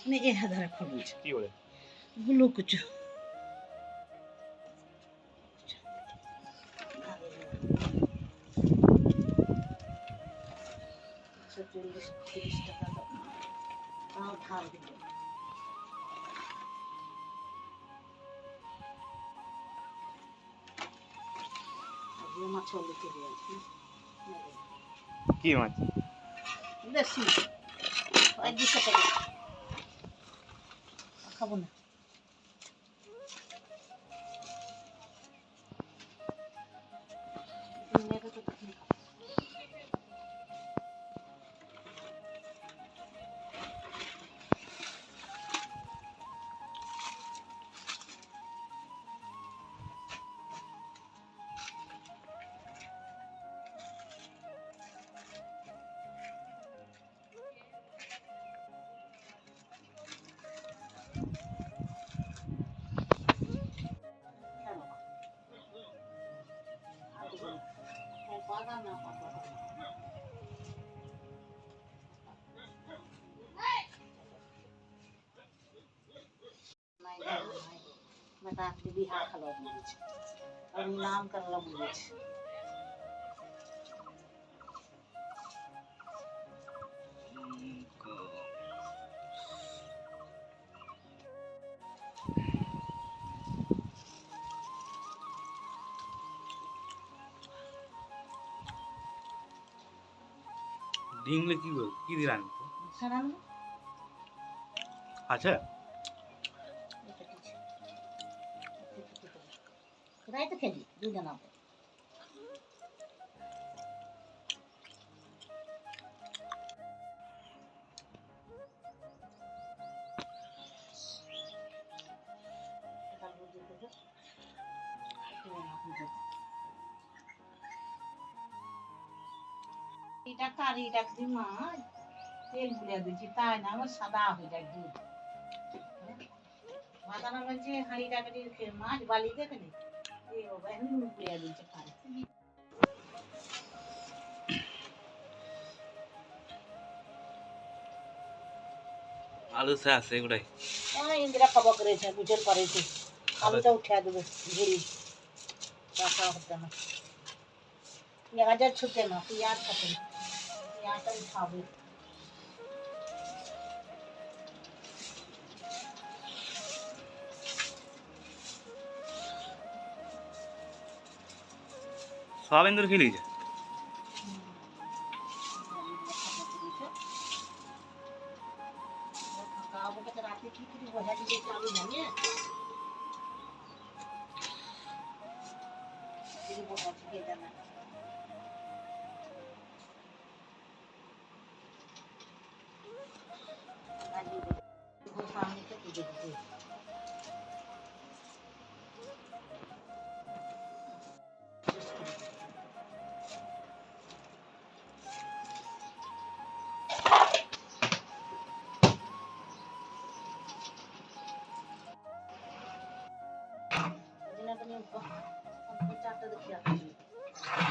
মানে এ হাজারে খরচ কি বলে গুলো কুচু চল্লিশ 30 টাকা তাও ধার দিল মাছ লিখে দিয়েছি কি মাছ দেশি 200 টাকা খাবো না बता बिहार खलो और नाम कर रहा ডিংলে কি বল কি দিলাম सड़न আচ্ছা रात खेली दू जना पे এটা কারি রাখছি মাছ তেল গুলিয়ে দিচ্ছি তাই না আমার সাদা হয়ে যায় দুধ বাদানা মাঝে হাঁড়ি টাকাটি মাছ বালি দেখে এই বাবা এখন নুন গুলিয়ে দিচ্ছে কারি আলু সে আছে এগুলাই ইন্দিরা খাবার করেছে বুঝল করেছে আলুটা উঠে দেবে ঝুড়ি রাখা হতে না পেঁয়াজের ছুটে না পেঁয়াজ খাতে না পেঁয়াজটা উঠাবে সোয়াবিন দূর খেলি যে রাতে কি করে বোঝা দিতে চালু জানে এই বোঝা থেকে জানা আজি वो सामने से पूछे थे जिन्हें अपने चार्ट देखिए